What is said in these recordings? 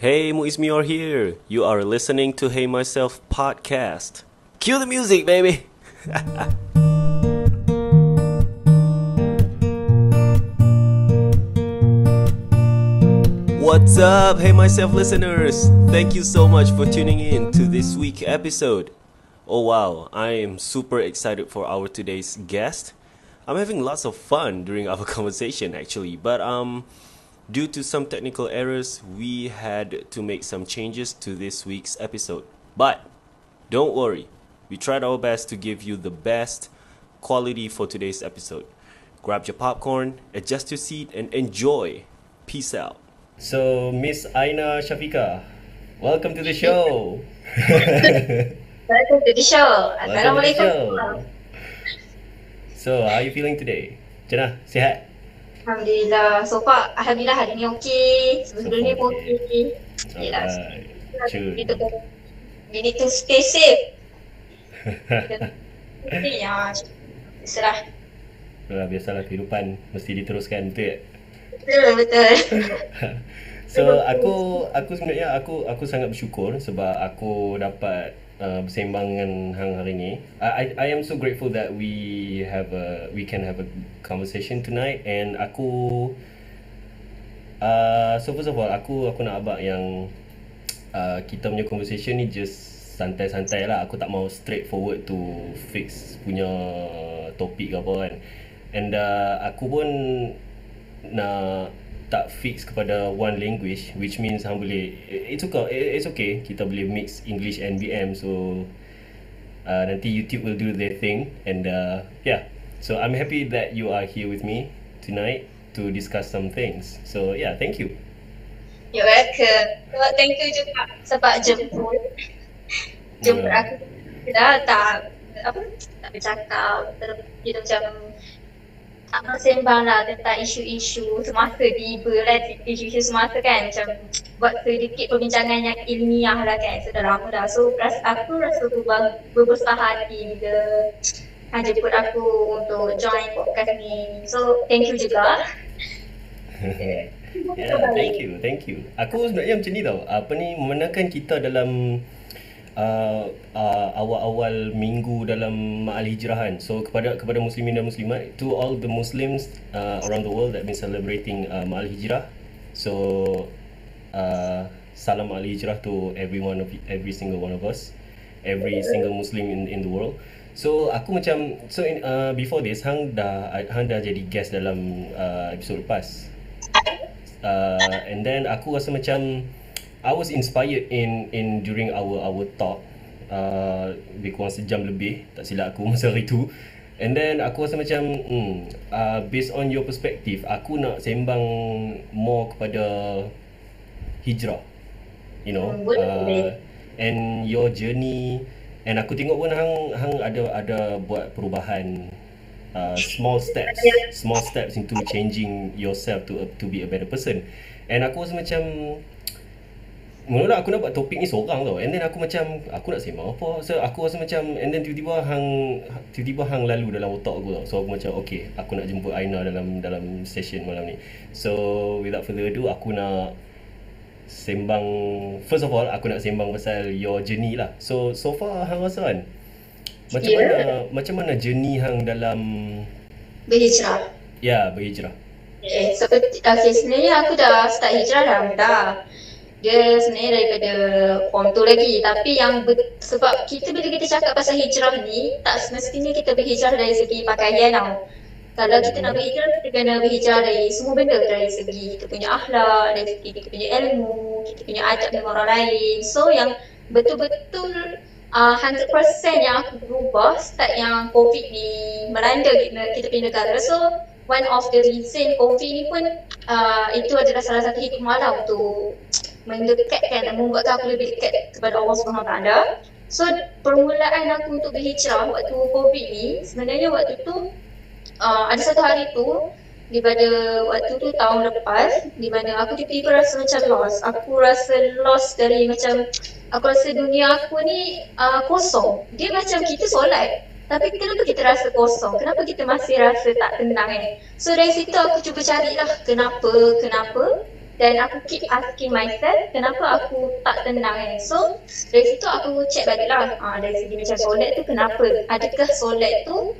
Hey, Muiz Mior here. You are listening to Hey Myself podcast. Cue the music, baby. What's up, Hey Myself listeners? Thank you so much for tuning in to this week's episode. Oh wow, I am super excited for our today's guest. I'm having lots of fun during our conversation actually, but due to some technical errors, we had to make some changes to this week's episode. But don't worry, we tried our best to give you the best quality for today's episode. Grab your popcorn, adjust your seat, and enjoy. Peace out. So, Miss Aina Shafika, welcome to the show. Welcome to the show. Welcome to the Assalamualaikum. show. So, how are you feeling today? Macam mana? Sihat? Alhamdulillah. So far, Alhamdulillah hari ni okey. Sebelum ni pun okey. Yelah. Cun. We need to stay safe. Ya, terserah. Biasalah kehidupan mesti diteruskan, betul tak? Betul. So aku sebenarnya aku sangat bersyukur sebab aku dapat bersembang dengan hang hari ni. I am so grateful that we can have a conversation tonight, and so first of all aku nak abang yang kita punya conversation ni just santai-santai lah. Aku tak mau straightforward to fix punya topik ke apa kan. And aku pun nak tak fix kepada one language, which means hang boleh, it's okay kita boleh mix English and BM. So nanti YouTube will do their thing, and yeah, so I'm happy that you are here with me tonight to discuss some things. So yeah, thank you. You're welcome. Thank you juga sebab jemput aku. Kita tak bercakap, kita macam tak bersembang lah tentang isu-isu semasa tiba lah, isu-isu semasa kan, macam buat sedikit perbincangan yang ilmiah lah kan, sudah lama dah. So aku rasa berbesar hati bila jemput aku untuk join podcast ni. So thank you juga. Yeah, thank you. Aku sebenarnya macam ni tau. Memandangkan kita dalam awal-awal minggu dalam Ma'al Hijrahan. So kepada muslimin dan muslimat, to all the Muslims around the world that been celebrating Ma'al Hijrah. So salam Ma'al Hijrah to every single one of us, every single Muslim in the world. So aku macam before this hang dah jadi guest dalam episod lepas. And then aku rasa macam I was inspired in during our talk, lebih kurang sejam lebih, tak silap aku masa hari tu. And then aku rasa macam based on your perspective, aku nak sembang more kepada hijrah, you know, and your journey. And aku tengok pun hang ada buat perubahan, small steps into changing yourself to be a better person. And aku rasa macam mula-mula aku nak buat topik ni seorang tau, and then aku nak sembang apa. So aku rasa macam, and then tiba-tiba hang lalu dalam otak aku tau. So aku macam okay, aku nak jemput Aina dalam session malam ni. So without further ado, aku nak sembang, first of all aku nak sembang pasal your journey lah. So far hang rasa kan macam mana journey hang dalam Berhijrah. ya, berhijrah? Sebenarnya aku dah start hijrah dah. Dia sebenarnya daripada form tu lagi, tapi sebab bila kita cakap pasal hijrah ni, tak semestinya kita berhijrah dari segi pakaian tau. Kalau kita nak berhijrah, kita kena berhijrah dari semua benda, dari segi kita punya akhlak, dari segi kita punya ilmu, kita punya adab dengan orang lain. So yang betul-betul 100% yang aku berubah start yang COVID ni melanda kita punya negara. So one of the reason COVID ni pun itu adalah salah satu hikmah lah untuk mendekatkan dan membuatkan aku lebih dekat kepada Allah SWT. So permulaan aku untuk berhijrah waktu COVID ni, sebenarnya waktu tu ada satu hari tu, di mana waktu tu tahun lepas, di mana aku tiba-tiba rasa macam lost. Aku rasa lost dari macam, aku rasa dunia aku ni kosong. Dia macam kita solat, tapi kenapa kita rasa kosong? Kenapa kita masih rasa tak tenang kan? So dari situ aku cuba carilah kenapa dan aku keep asking myself kenapa aku tak tenang kan. So dari situ aku check balik lah, dari segi macam solat tu kenapa, adakah solat tu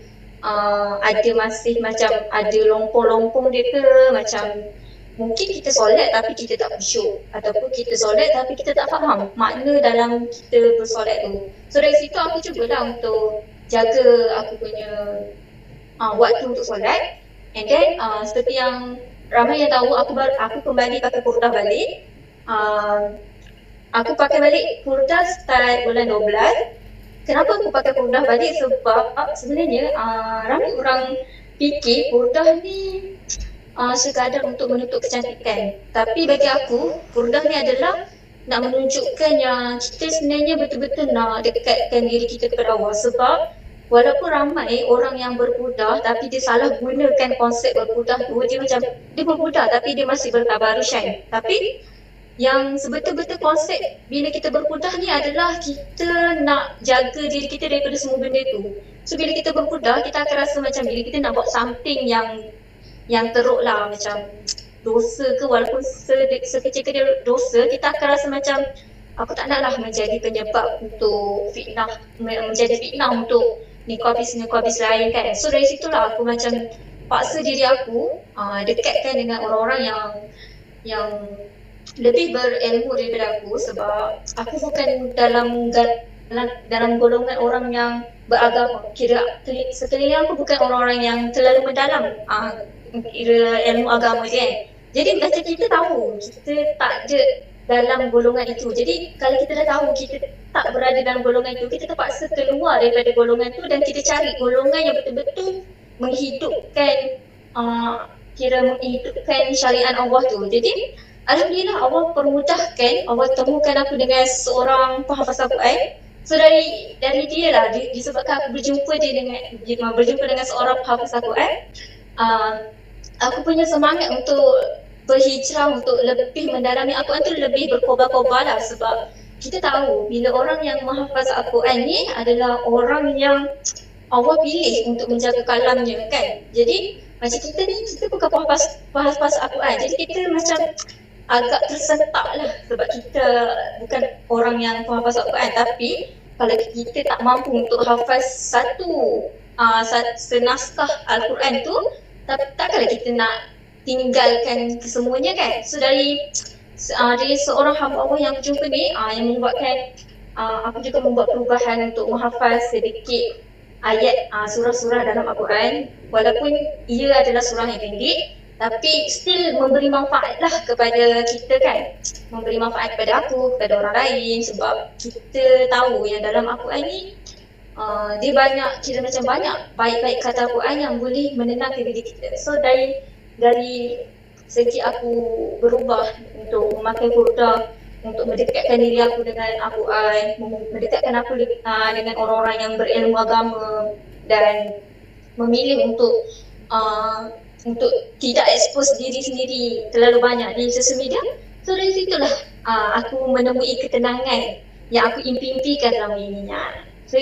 ada masih macam ada lompong-lompong dia ke, macam mungkin kita solat tapi kita tak khusyuk, ataupun kita solat tapi kita tak faham makna dalam kita bersolat tu. So dari situ aku cubalah untuk jaga aku punya waktu untuk solat. And then seperti yang ramai yang tahu, aku kembali pakai kurdah balik. Aku pakai balik kurdah start bulan 12. Kenapa aku pakai kurdah balik? Sebab sebenarnya ramai orang fikir kurdah ni sekadar untuk menutup kecantikan. Tapi bagi aku, kurdah ni adalah nak menunjukkan yang kita sebenarnya betul-betul nak dekatkan diri kita kepada Allah. Sebab walaupun ramai orang yang berkurdah tapi dia salah gunakan konsep berkurdah tu, dia macam dia berkurdah tapi dia masih bertabarrujan. Tapi yang sebetul-betul konsep bila kita berkurdah ni adalah kita nak jaga diri kita daripada semua benda tu. So bila kita berkurdah, kita akan rasa macam bila kita nak buat something yang teruk lah, macam dosa ke, walaupun sekecil-kecil dosa, kita akan rasa macam aku tak naklah menjadi penyebab untuk fitnah, menjadi fitnah untuk nikah-habis lain kan. So dari situlah aku macam paksa diri aku dekatkan dengan orang-orang yang lebih berilmu daripada aku, sebab aku bukan dalam golongan orang yang beragama. Kira sekeliling aku bukan orang-orang yang terlalu mendalam kira ilmu agama dia kan. Jadi macam kita tahu kita tak ada dalam golongan itu. Jadi kalau kita dah tahu kita tak berada dalam golongan itu, kita terpaksa keluar daripada golongan itu dan kita cari golongan yang betul-betul menghidupkan menghidupkan syariat Allah tu. Jadi alhamdulillah Allah permudahkan, Allah temukan aku dengan seorang penghafaz Al-Quran. So dari dia lah, disebabkan aku berjumpa dengan seorang penghafaz Al-Quran, aku punya semangat untuk berhijrah, untuk lebih mendalami Al-Quran tu lebih berkobar-kobar lah. Sebab kita tahu bila orang yang menghafaz Al-Quran ni adalah orang yang Allah pilih untuk menjaga kalamnya kan. Jadi macam kita ni, kita bukan penghafaz Al-Quran, jadi kita macam agak tersentak lah sebab kita bukan orang yang penghafaz Al-Quran. Tapi kalau kita tak mampu untuk hafaz satu senaskah Al-Quran tu, takkanlah kita nak tinggalkan kesemuanya kan. So dari seorang hamba Allah yang aku jumpa ni, yang membuatkan aku juga membuat perubahan untuk menghafaz sedikit ayat surah-surah dalam Al-Quran. Walaupun ia adalah surah yang pendek, tapi still memberi manfaat lah kepada kita kan. Memberi manfaat kepada aku, kepada orang lain. Sebab kita tahu yang dalam Al-Quran ni dia banyak, kira macam banyak baik-baik kata Al-Quran yang boleh menenangkan diri kita. So dari segi aku berubah untuk memakai kurdah, untuk mendekatkan diri aku dengan Al-Quran, mendekatkan aku dengan orang-orang yang berilmu agama, dan memilih untuk tidak expose diri sendiri terlalu banyak di sosial media. So dari situlah aku menemui ketenangan yang aku impi-impikan selama ini. So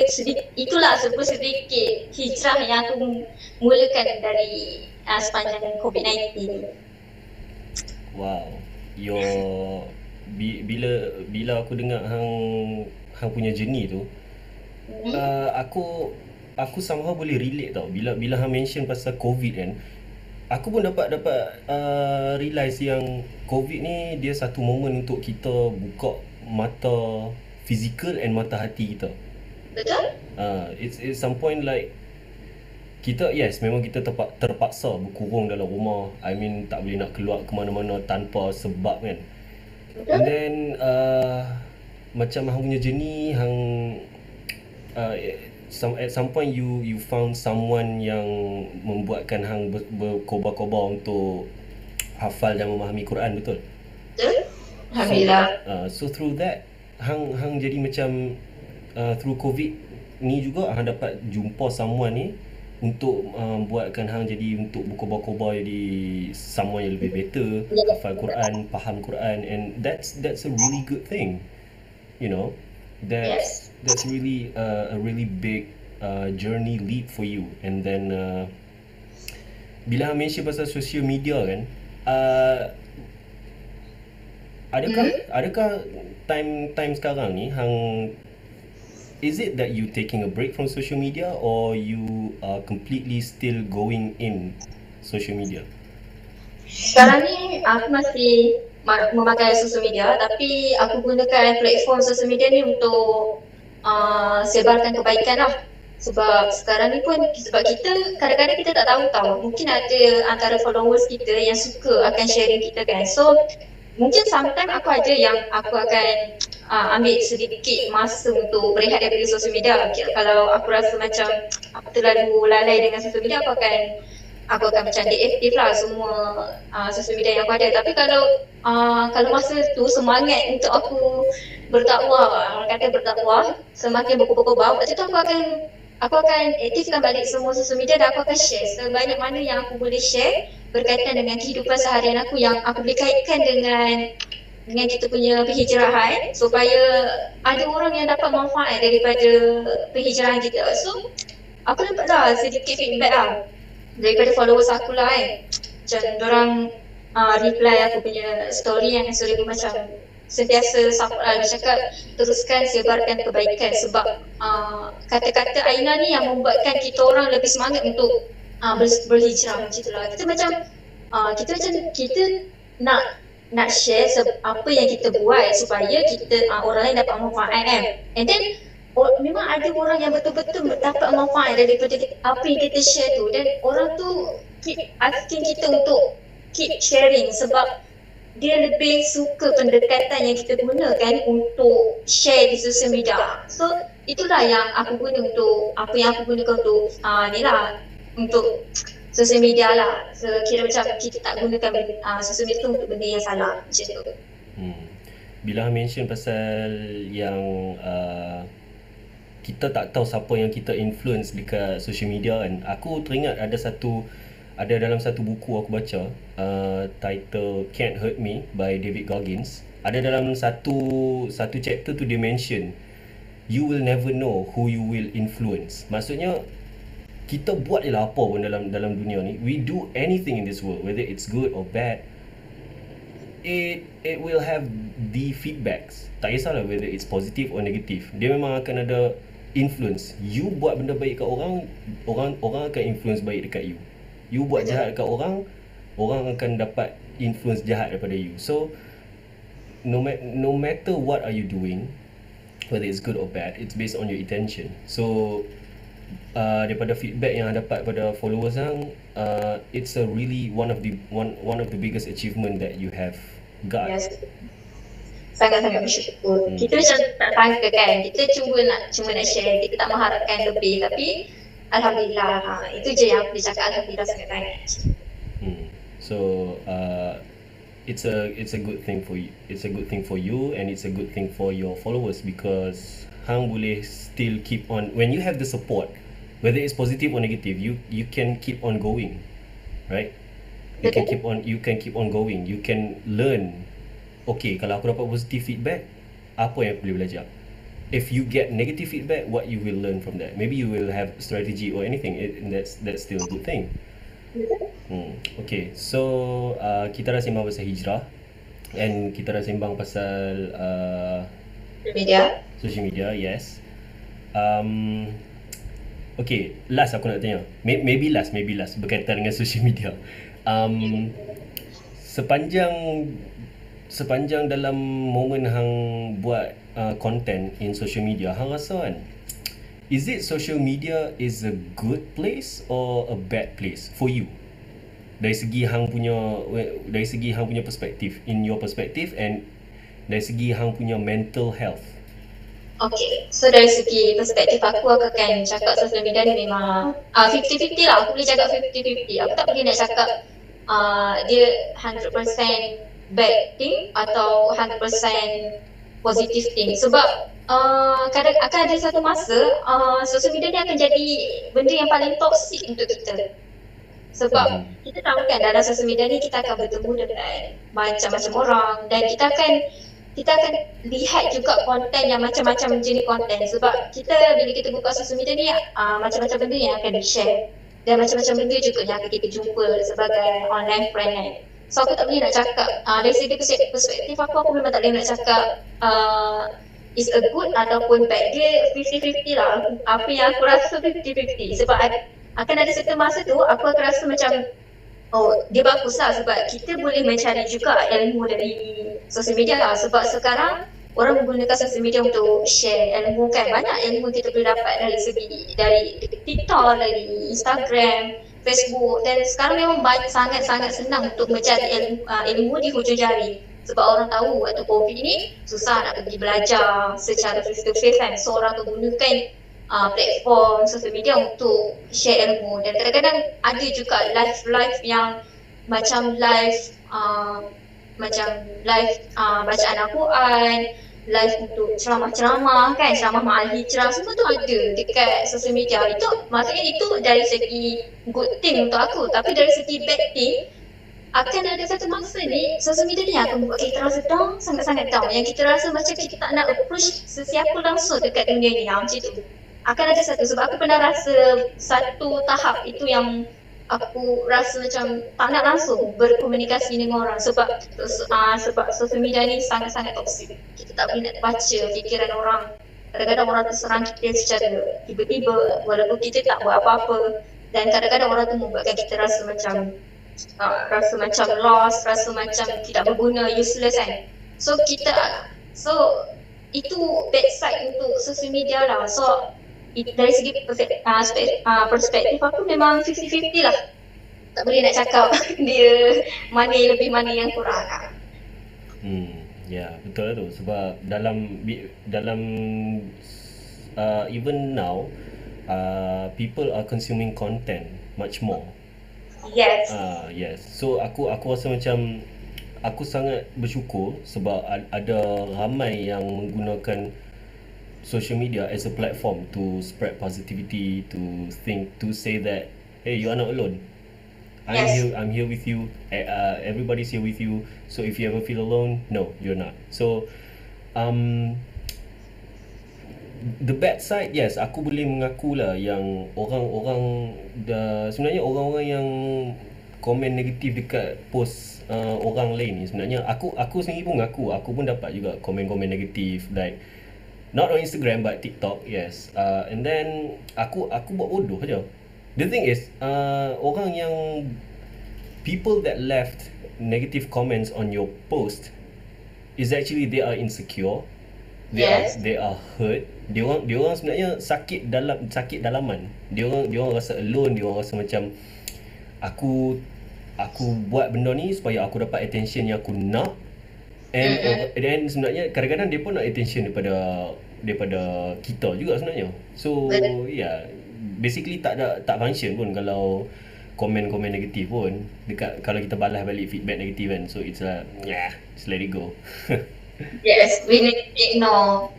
itulah sedikit hijrah yang aku mulakan dari sepanjang COVID-19. Wow, bila aku dengar hang punya journey tu, aku somehow boleh relate tau. Bila hang mention pasal COVID kan, aku pun dapat realize yang COVID ni dia satu momen untuk kita buka mata fizikal and mata hati kita. Betul? It's some point like kita, yes, memang kita terpaksa berkurung dalam rumah. I mean, tak boleh nak keluar ke mana-mana tanpa sebab kan. And then macam hang punya journey, at some point you found someone yang membuatkan hang berkobar-kobar untuk hafal dan memahami Quran, betul? Betul? Alhamdulillah. So through that, hang jadi macam through COVID ni juga hang dapat jumpa someone ni untuk buatkan hang jadi untuk berkobar-kobar jadi someone yang lebih better, hafal Quran, faham Quran, and that's a really good thing, you know. That's really a really big journey leap for you. And then bila hang mention pasal social media kan, adakah time sekarang ni hang, is it that you taking a break from social media or you are completely still going in social media? Sekarang ni aku masih memakai social media, tapi aku gunakan platform social media ni untuk sebarkan kebaikan lah. Sebab sekarang ni pun, sebab kita kadang-kadang kita tak tahu mungkin ada antara followers kita yang suka akan sharing kita kan. So mungkin sometimes aku ada yang aku akan ambil sedikit masa untuk berehat daripada social media. Kalau aku rasa macam aku terlalu lalai dengan social media, aku akan macam deaktif lah semua social media yang aku ada. Tapi kalau masa tu semangat untuk aku berdakwah, orang kata berdakwah, semakin berkobar-kobar, waktu tu aku akan aktifkan balik semua social media dan aku akan share sebanyak mana yang aku boleh share berkaitan dengan kehidupan seharian aku yang aku boleh kaitkan dengan kita punya penghijrahan, supaya ada orang yang dapat manfaat daripada penghijrahan kita. So aku dapat lah sedikit feedback lah daripada followers aku lah kan. Macam diorang reply aku punya story yang macam sentiasa support lah. Dia cakap teruskan sebarkan kebaikan, sebab kata-kata Aina ni yang membuatkan kita orang lebih semangat untuk berhijrah macam tu lah. Kita nak share apa yang kita buat supaya orang lain dapat manfaat kan. And then memang ada orang yang betul-betul dapat manfaat daripada apa yang kita share tu, dan orang tu keep asking kita untuk keep sharing sebab dia lebih suka pendekatan yang kita gunakan untuk share di social media. So itulah yang aku guna untuk untuk social media lah. So kira macam kita tak gunakan social media tu untuk benda yang salah macam tu. Bila mention pasal yang kita tak tahu siapa yang kita influence dekat social media kan, aku teringat ada dalam satu buku aku baca, title Can't Hurt Me by David Goggins. Ada dalam satu chapter tu dia mention, you will never know who you will influence. Maksudnya kita buat je lah apa pun dalam dunia ni, we do anything in this world, whether it's good or bad, it will have the feedbacks. Tak kisahlah whether it's positive or negative, dia memang akan ada influence. You buat benda baik kat orang akan influence baik dekat you. You buat jahat dekat orang akan dapat influence jahat daripada you. So no matter what are you doing, whether it's good or bad, it's based on your intention. So daripada feedback yang dapat pada followers hang, it's a really one of the biggest achievement that you have got. Yes. Sangat-sangat bersyukur. Kita macam tak sangka kan, kita cuma nak share, kita tak mengharapkan lebih, tapi alhamdulillah, itu je yang aku cakap, alhamdulillah sangat-sangat. So it's a good thing for you. It's a good thing for you, and it's a good thing for your followers, because hang boleh still keep on, when you have the support, whether it's positive or negative, you can keep on going, right? You can keep on going. You can learn. Okay, kalau aku dapat positive feedback, apa yang aku boleh belajar? If you get negative feedback, what you will learn from that? Maybe you will have strategy or anything, and that's still a good thing. Okay, so kita dah sembang pasal hijrah, and kita dah sembang pasal social media, yes. Okay, last aku nak tanya, maybe last berkaitan dengan social media. Sepanjang dalam momen hang buat content in social media, hang rasa kan, is it social media is a good place or a bad place for you? Dari segi hang punya perspektif, in your perspective, and dari segi hang punya mental health. Okay, so dari segi perspektif aku akan cakap social media ni memang 50-50 lah. Aku boleh cakap 50-50. Aku tak boleh nak cakap dia 100% bad thing atau 100% positive thing. Sebab kadang akan ada satu masa social media ni akan jadi benda yang paling toxic untuk kita. Sebab kita tahu kan dalam social media ni kita akan bertemu dengan macam-macam orang, dan kita akan lihat juga konten yang macam-macam jenis konten. Sebab bila kita buka social media ni macam-macam benda yang akan di-share, dan macam-macam benda juga yang akan kita jumpa sebagai online friend kan. So aku tak boleh nak cakap dari segi perspektif aku memang tak boleh nak cakap is a good ataupun bad. Dia 50-50 lah. Apa yang aku rasa 50-50. Sebab akan ada satu masa tu aku akan rasa macam dia bagus lah sebab kita boleh mencari juga ilmu dari sosial media lah. Sebab sekarang orang menggunakan sosial media untuk share ilmu kan. Banyak ilmu kita boleh dapat dari TikTok, dari Instagram, Facebook, dan sekarang memang sangat-sangat senang untuk mencari ilmu di hujung jari. Sebab orang tahu waktu COVID ni susah nak pergi belajar secara face to face kan. So orang tu gunakan platform sosial media untuk share ilmu, dan kadang-kadang ada juga live yang macam bacaan Al-Quran, live untuk ceramah-ceramah kan, ceramah ma'al hijrah, semua tu ada dekat sosial media. Itu maksudnya itu dari segi good thing untuk aku, tapi dari segi bad thing akan ada satu masa ni sosial media ni akan buat kita rasa down, sangat-sangat down, yang kita rasa macam kita tak nak approach sesiapa langsung dekat dunia ni, macam tu. Akan ada satu, sebab aku pernah rasa satu tahap itu yang aku rasa macam tak nak langsung berkomunikasi dengan orang sebab sosial media ni sangat-sangat toksik. Kita tak boleh nak baca fikiran orang. Kadang-kadang orang terserang kita secara tiba-tiba walaupun kita tak buat apa-apa, dan kadang-kadang orang tu membuatkan kita rasa macam lost, rasa macam tidak berguna, useless kan. So itu bad side untuk sosial media lah. So dari segi perspektif aku memang 50-50 lah. Tak boleh nak cakap dia mana yang lebih, mana yang kurang. Ya, betul lah tu. Sebab dalam even now, people are consuming content much more. Yes. Yes. So aku rasa macam aku sangat bersyukur sebab ada ramai yang menggunakan social media as a platform to spread positivity, to say that hey, you are not alone. I'm here with you. Everybody's here with you. So if you ever feel alone, no, you're not. So the bad side, yes, aku boleh mengaku lah yang orang-orang sebenarnya orang-orang yang komen negatif dekat post orang lain ni, sebenarnya aku sendiri pun mengaku aku pun dapat juga komen-komen negatif, like not on Instagram but TikTok, yes. And then aku buat bodoh aja. The thing is, orang yang people that left negative comments on your post is actually they are insecure. They are hurt. Dia orang sebenarnya sakit dalaman. Dia orang rasa alone, dia orang rasa macam aku buat benda ni supaya aku dapat attention yang aku nak. And sebenarnya kadang-kadang dia pun nak attention daripada kita juga sebenarnya. So yeah, basically tak function pun kalau komen-komen negatif pun dekat, kalau kita balas balik feedback negatif kan. So it's just let it go. Yes, we need to ignore.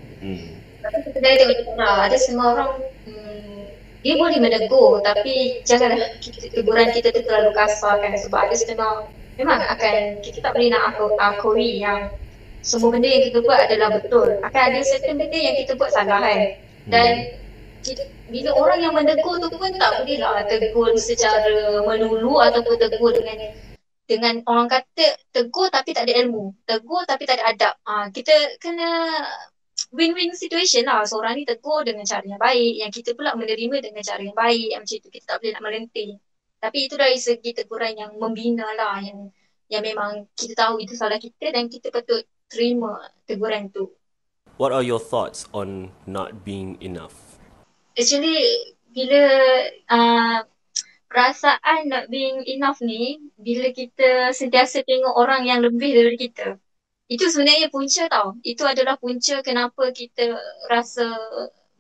Tapi kita dah tengok ada semua orang dia boleh menegur, tapi janganlah teguran kita tu terlalu kasar kan, sebab ada setengah memang akan kita tak boleh nak akui yang semua benda yang kita buat adalah betul. Akan ada certain benda yang kita buat salah kan. Dan bila orang yang menegur tu pun tak boleh lah tegur secara melulu ataupun tegur dengan orang kata tegur tapi tak ada ilmu, tegur tapi tak ada adab. Kita kena win-win situation lah. Seorang ni tegur dengan cara yang baik, yang kita pula menerima dengan cara yang baik. Macam tu, kita tak boleh nak melenting. Tapi itu dari segi teguran yang membina lah, yang memang kita tahu itu salah kita dan kita patut terima teguran tu. What are your thoughts on not being enough? Actually, bila perasaan not being enough ni, bila kita sentiasa tengok orang yang lebih daripada kita, itu sebenarnya punca tau. Itu adalah punca kenapa kita rasa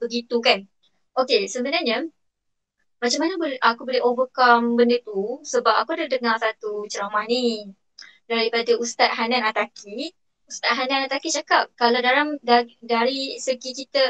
begitu kan. Okay, sebenarnya macam mana aku boleh overcome benda tu, sebab aku ada dengar satu ceramah ni daripada Ustaz Hanan Attaqi. Ustaz Hanan Attaqi cakap kalau dari segi kita,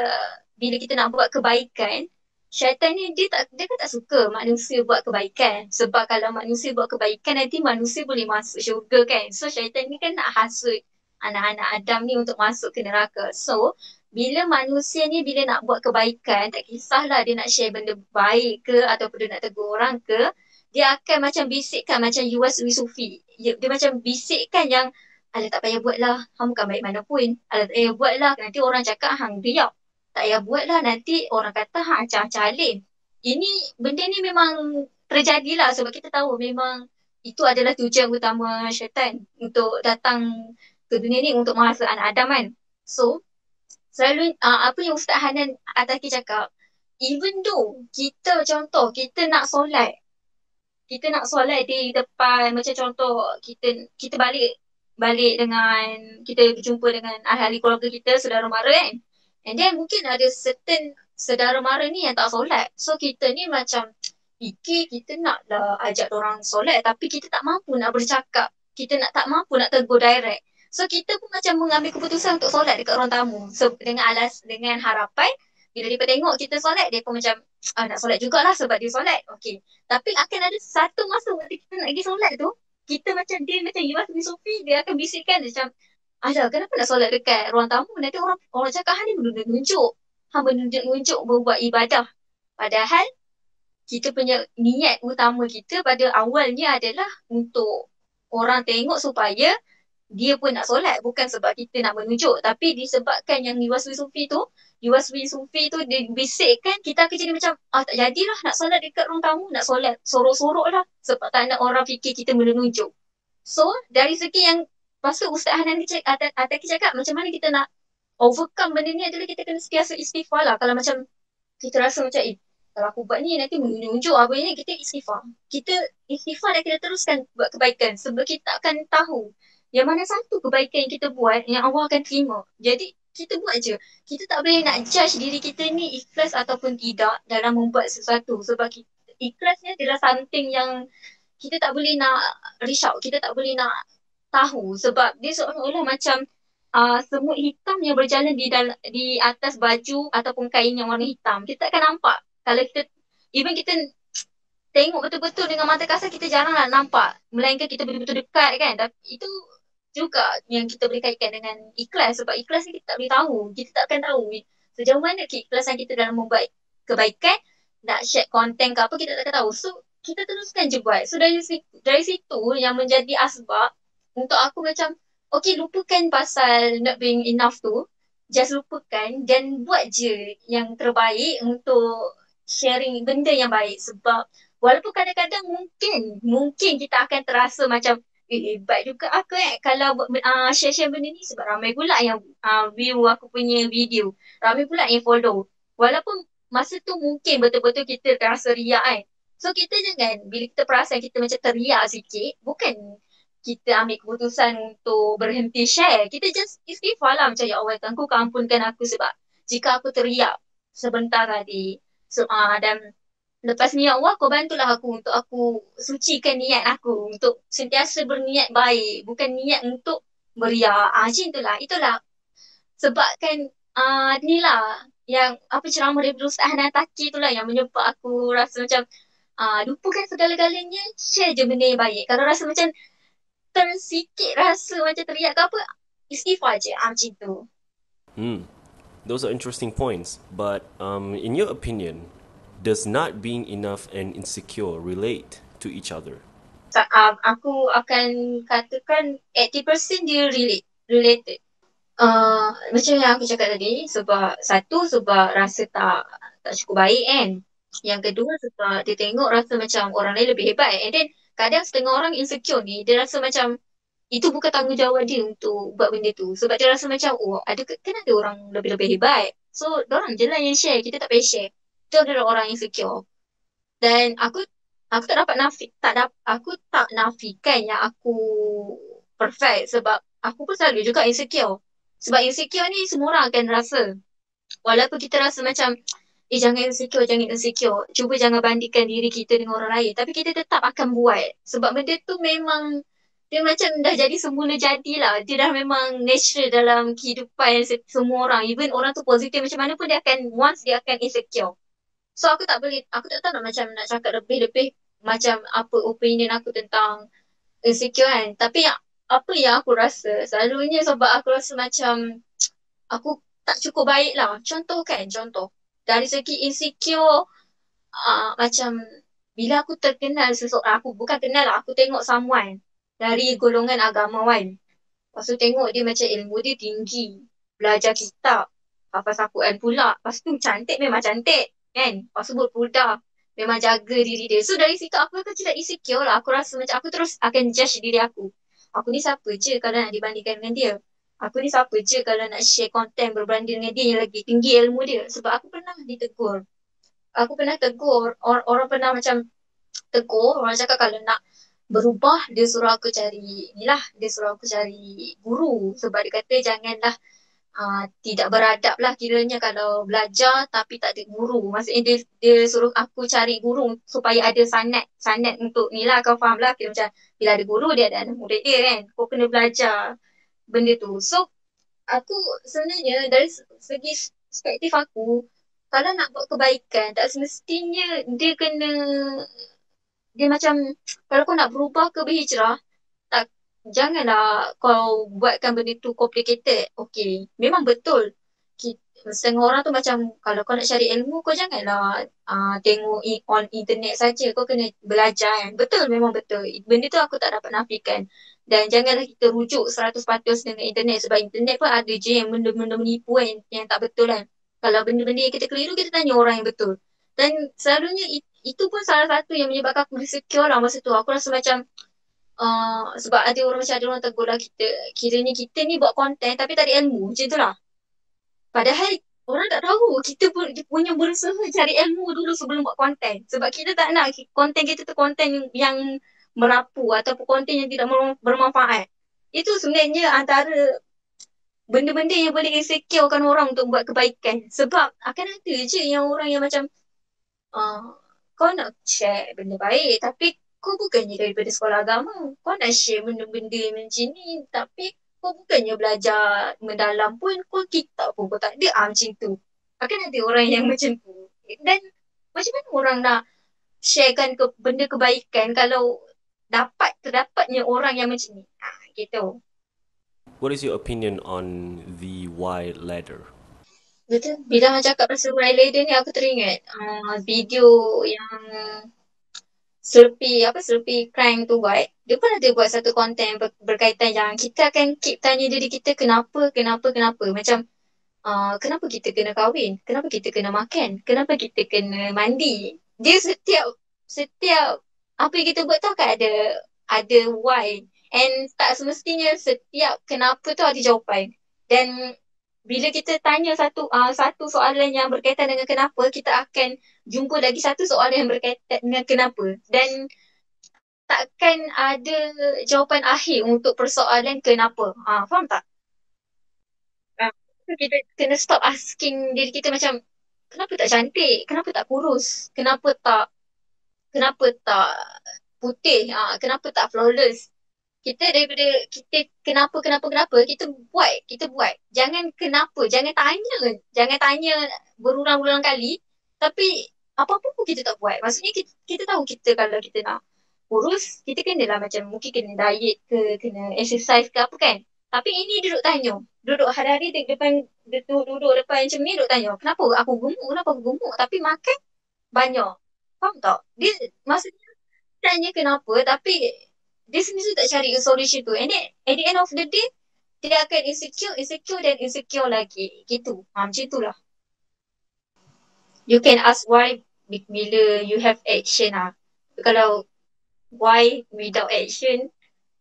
bila kita nak buat kebaikan, syaitan ni dia kan tak suka manusia buat kebaikan. Sebab kalau manusia buat kebaikan, nanti manusia boleh masuk syurga kan. So syaitan ni kan nak hasut anak-anak Adam ni untuk masuk ke neraka. So bila manusia ni bila nak buat kebaikan, tak kisahlah dia nak share benda baik ke ataupun dia nak tegur orang ke, dia akan macam bisikkan macam Yuwas Wisufi. dia macam bisikkan yang alah tak payah buat lah, hang bukan baik mana pun. Alah tak payah buat lah, nanti orang cakap hang riak. Tak payah buat lah, nanti orang kata hang acah-acah alim. Ini, benda ni memang terjadilah sebab kita tahu memang itu adalah tujuan utama syaitan untuk datang ke dunia ni untuk menghasut anak Adam kan. So, selalu apa yang Ustaz Hanan Ataki cakap, even though kita contoh, kita nak solat di depan macam contoh kita kita balik balik dengan kita berjumpa dengan ahli keluarga kita, saudara mara kan. And then mungkin ada certain saudara mara ni yang tak solat. So kita ni macam fikir kita nak lah ajak orang solat tapi kita tak mampu nak bercakap. Kita nak tak mampu nak tegur direct. So kita pun macam mengambil keputusan untuk solat dekat ruang tamu. So dengan harapan bila dia tengok kita solat, dia pun macam nak solat jugalah sebab dia solat. Okay. Tapi akan ada satu masa waktu kita nak pergi solat tu, kita macam dia macam Iwas bin Sofi, dia akan bisikkan dia macam, alah kenapa nak solat dekat ruang tamu? Nanti orang orang cakap hang ni menunjuk-nunjuk. Hang menunjuk-nunjuk berbuat ibadah. Padahal kita punya niat utama kita pada awalnya adalah untuk orang tengok supaya dia pun nak solat, bukan sebab kita nak menunjuk, tapi disebabkan yang Yuwaswi Sufi tu dia bisikkan, kita akan jadi macam tak jadilah nak solat dekat ruang tamu, nak solat sorok-sorok lah sebab tak nak orang fikir kita menunjuk. So dari segi yang lepas tu Ustaz Hanan Ataki cakap macam mana kita nak overcome benda ni adalah kita kena sentiasa istighfar lah. Kalau macam kita rasa macam kalau aku buat ni nanti menunjuk apa ni, kita istighfar. Kita istighfar dan kita teruskan buat kebaikan sebab kita akan tahu yang mana satu kebaikan yang kita buat yang Allah akan terima. Jadi kita buat je. Kita tak boleh nak judge diri kita ni ikhlas ataupun tidak dalam membuat sesuatu sebab ikhlas ni adalah something yang kita tak boleh nak risau, kita tak boleh nak tahu sebab dia seolah-olah macam semut hitam yang berjalan di atas baju ataupun kain yang warna hitam. Kita akan nampak. Kalau kita even kita tengok betul-betul dengan mata kasar, kita jaranglah nampak. Melainkan kita betul-betul dekat kan. Tapi itu juga yang kita boleh kaitkan dengan ikhlas. Sebab ikhlas ni kita tak boleh tahu. Kita tak akan tahu sejauh mana keikhlasan kita dalam membuat kebaikan, nak share konten ke apa, kita tak akan tahu. So, kita teruskan je buat. So, dari situ yang menjadi asbab untuk aku macam, okay, lupakan pasal not being enough tu. Just lupakan dan buat je yang terbaik untuk sharing benda yang baik. Sebab walaupun kadang-kadang mungkin kita akan terasa macam hebat juga aku kalau share-share benda ni sebab ramai pula yang view aku punya video, ramai pula yang follow. Walaupun masa tu mungkin betul-betul kita terasa riak kan. So kita jangan, bila kita perasan kita macam teriak sikit, bukan kita ambil keputusan untuk berhenti share. Kita just istighfar lah macam, ya Allah, Tuhanku ampunkan aku sebab jika aku teriak sebentar tadi. So, dan lepas ni, ya Allah, kau bantulah aku untuk aku sucikan niat aku untuk sentiasa berniat baik, bukan niat untuk beriak. Macam itulah. Itulah sebabkan ni lah yang apa ceramah daripada Ustaz Hanan Ataki tu lah yang menyebab aku rasa macam lupakan segala-galanya, share je benda yang baik. Kalau rasa macam tersikit rasa macam teriak ke apa, istighfar je. Macam tu. Those are interesting points. But in your opinion, does not being enough and insecure relate to each other? Aku akan katakan 80% dia related. Macam yang aku cakap tadi, sebab rasa tak cukup baik kan. Yang kedua sebab dia tengok rasa macam orang lain lebih hebat. And then kadang setengah orang insecure ni, dia rasa macam itu bukan tanggungjawab dia untuk buat benda tu. Sebab dia rasa macam, kan ada orang lebih-lebih hebat. So, diorang je lah yang share. Kita tak payah share. Itu adalah orang insecure. Dan aku tak dapat aku tak nafikan yang aku perfect. Sebab aku pun selalu juga insecure. Sebab insecure ni semua orang akan rasa. Walaupun kita rasa macam, jangan insecure. Cuba jangan bandingkan diri kita dengan orang lain. Tapi kita tetap akan buat. Sebab benda tu memang dia macam dah jadi semula jadilah. Dia dah memang natural dalam kehidupan semua orang. Even orang tu positif macam mana pun dia akan insecure. So aku tak tahu nak cakap lebih-lebih macam apa opinion aku tentang insecure kan. Tapi apa yang aku rasa, selalunya sebab aku rasa macam aku tak cukup baik lah. Contoh. Dari segi insecure, macam bila aku terkenal seseorang, aku bukan kenal lah, aku tengok someone. dari golongan agamawan. Lepas tu tengok dia macam ilmu dia tinggi. Belajar kitab. Hafaz Al-Quran pula. Lepas tu cantik memang cantik. Kan? Lepas tu berpudar. Memang jaga diri dia. So dari situ aku akan tidak insecure lah. Aku rasa macam aku terus akan judge diri aku. Aku ni siapa je kalau nak dibandingkan dengan dia. Aku ni siapa je kalau nak share konten berbanding dengan dia yang lagi tinggi ilmu dia. Sebab aku pernah ditegur. Aku pernah tegur. Orang pernah macam tegur. Orang cakap kalau nak berubah dia suruh aku cari inilah dia suruh aku cari guru sebab dia kata janganlah tidak beradab lah kiranya kalau belajar tapi tak ada guru maksudnya dia suruh aku cari guru supaya ada sanad untuk ni lah kau faham lah kira macam bila ada guru dia ada anak murid dia kan kau kena belajar benda tu so aku sebenarnya dari segi perspektif aku kalau nak buat kebaikan tak semestinya dia kena dia macam kalau kau nak berubah ke berhijrah tak janganlah kau buatkan benda tu complicated. Okay, memang betul. Setengah orang tu macam kalau kau nak cari ilmu kau janganlah tengok on internet saja. Kau kena belajar kan. Betul memang betul. Benda tu aku tak dapat nafikan. Dan janganlah kita rujuk 100% dengan internet sebab internet pun ada je yang benda-benda menipu kan yang tak betul kan. Kalau benda-benda yang kita keliru kita tanya orang yang betul. Dan selalunya itu pun salah satu yang menyebabkan aku insecure lah masa tu. Aku rasa macam sebab ada orang macam ada orang tegur lah kita kiranya kita ni buat konten tapi tak ada ilmu macam tu lah padahal orang tak tahu kita pun punya berusaha cari ilmu dulu sebelum buat konten sebab kita tak nak konten kita tu konten yang merapu ataupun konten yang tidak bermanfaat itu sebenarnya antara benda-benda yang boleh insecurekan orang untuk buat kebaikan sebab akan ada je yang orang yang macam uh, kau nak share benda baik tapi kau bukannya daripada sekolah agama. Kau nak share benda-benda macam ni tapi kau bukannya belajar mendalam pun kau kitab pun kau tak ada macam tu. Akan ada orang yang macam tu. Dan macam mana orang nak sharekan benda kebaikan kalau terdapatnya orang yang macam ni. Gitu. What is your opinion on the Y ladder? Betul. Bila orang cakap pasal Wild Lady ni aku teringat video yang Slurpee Crank tu buat, dia pun ada buat satu konten berkaitan yang kita akan keep tanya diri kita kenapa. Macam kenapa kita kena kahwin? Kenapa kita kena makan? Kenapa kita kena mandi? Dia setiap apa yang kita buat tu akan ada why. And tak semestinya setiap kenapa tu ada jawapan. Dan bila kita tanya satu soalan yang berkaitan dengan kenapa, kita akan jumpa lagi satu soalan yang berkaitan dengan kenapa. Dan takkan ada jawapan akhir untuk persoalan kenapa. Faham tak? Kita kena stop asking diri kita macam kenapa tak cantik? Kenapa tak kurus? Kenapa tak putih? Kenapa tak flawless? Kita daripada kita kenapa kita buat jangan tanya berulang-ulang kali tapi apa-apa pun kita tak buat maksudnya kita tahu kita kalau kita nak kurus kita kenalah macam mungkin kena diet ke kena exercise ke apa kan tapi ini duduk hari-hari duduk depan cermin duduk tanya kenapa aku gemuk tapi makan banyak faham tak dia maksudnya tanya kenapa tapi dia sendiri tak cari solution tu. And then at the end of the day, dia akan insecure lagi. Gitu. Macam itulah. You can ask why bila you have action lah. Kalau why without action,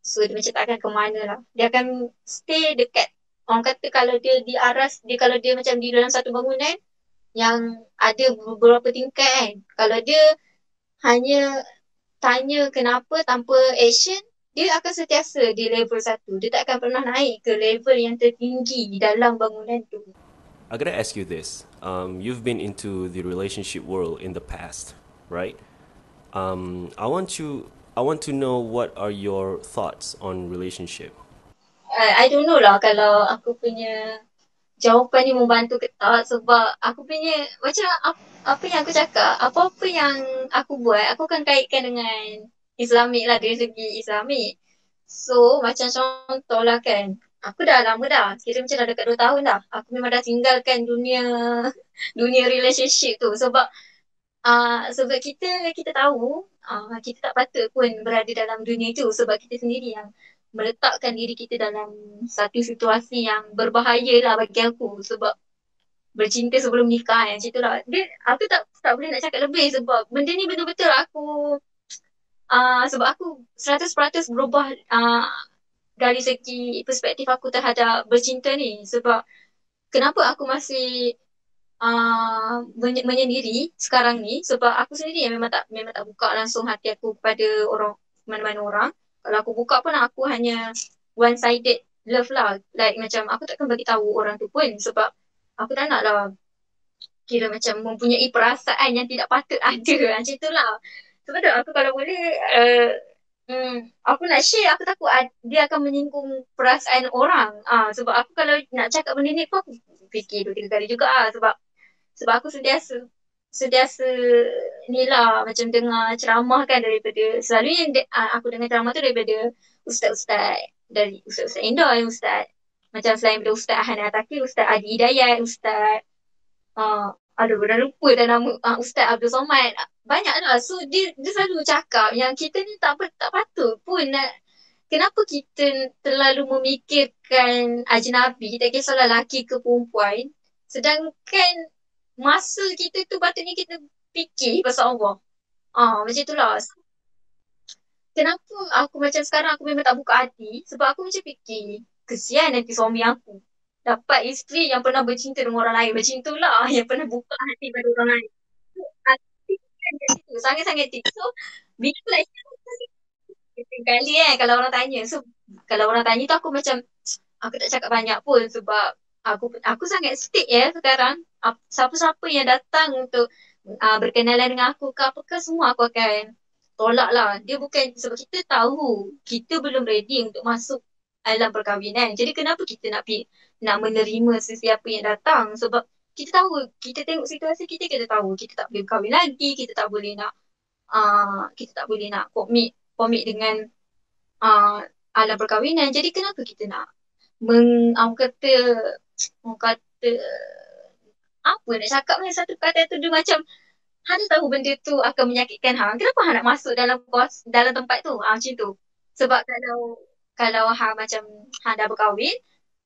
so dia macam tak akan ke mana lah. Dia akan stay dekat. Orang kata kalau kalau dia macam di dalam satu bangunan, yang ada beberapa tingkat kan. Kalau dia hanya tanya kenapa tanpa action, dia akan sentiasa di level 1. Dia tak akan pernah naik ke level yang tertinggi di dalam bangunan tu. I gotta ask you this. You've been into the relationship world in the past, right? I want to know what are your thoughts on relationship. I don't know lah kalau aku punya jawapan ni membantu ke tak sebab aku punya macam apa yang aku cakap, apa-apa yang aku buat, aku akan kaitkan dengan Islamik lah dari segi Islamik. So macam contoh lah kan, aku dah lama dah, kira macam dah dekat 2 tahun dah. Aku memang dah tinggalkan dunia relationship tu sebab Sebab kita tahu kita tak patut pun berada dalam dunia itu sebab kita sendiri yang meletakkan diri kita dalam satu situasi yang berbahaya lah bagi aku sebab bercinta sebelum nikah yang macam tu lah. Aku tak boleh nak cakap lebih sebab benda ni betul-betul sebab aku 100% berubah dari segi perspektif aku terhadap bercinta ni sebab kenapa aku masih menyendiri sekarang ni sebab aku sendiri yang memang tak buka langsung hati aku kepada orang mana-mana orang. Kalau aku buka pun aku hanya one sided love lah. Like macam aku takkan bagi tahu orang tu pun sebab aku tak nak lah kira macam mempunyai perasaan yang tidak patut ada macam tu lah. Sebab tu aku kalau boleh aku nak share aku takut dia akan menyinggung perasaan orang. Sebab aku kalau nak cakap benda ni pun aku fikir 2-3 kali juga sebab aku sentiasa sentiasa ni lah macam dengar ceramah kan daripada selalu yang aku dengar ceramah tu daripada ustaz-ustaz dari ustaz-ustaz Indah, ustaz macam selain daripada ustaz Hana Ataki, ustaz Adi Hidayat, ustaz aduh dah lupa dah nama ustaz Abdul Somad. Banyak lah. So dia selalu cakap yang kita ni tak patut pun nak kenapa kita terlalu memikirkan ajnabi, tak kisahlah lelaki ke perempuan, sedangkan masa kita tu patutnya kita fikir pasal Allah. Macam itulah. Kenapa aku macam sekarang aku memang tak buka hati sebab aku macam fikir kesian nanti suami aku dapat isteri yang pernah bercinta dengan orang lain. Macam itulah yang pernah buka hati pada orang lain. Hati kan kat situ. Sangat-sangat tinggi. So, bila like kali kalau orang tanya. So, kalau orang tanya tu aku macam aku tak cakap banyak pun sebab aku sangat stick sekarang. Siapa-siapa yang datang untuk berkenalan dengan aku ke apa ke semua aku akan tolak lah. Dia bukan sebab kita tahu kita belum ready untuk masuk alam perkahwinan. Jadi kenapa kita nak menerima sesiapa yang datang sebab kita tahu, kita tengok situasi kita tahu kita tak boleh kahwin lagi, kita tak boleh nak komit dengan uh, alam perkahwinan. Jadi kenapa kita nak orang kata apa nak cakap ni satu kata tu dia macam Han tahu benda tu akan menyakitkan Han. Kenapa Han nak masuk dalam tempat tu? Macam tu. Sebab kalau Han macam Han dah berkahwin,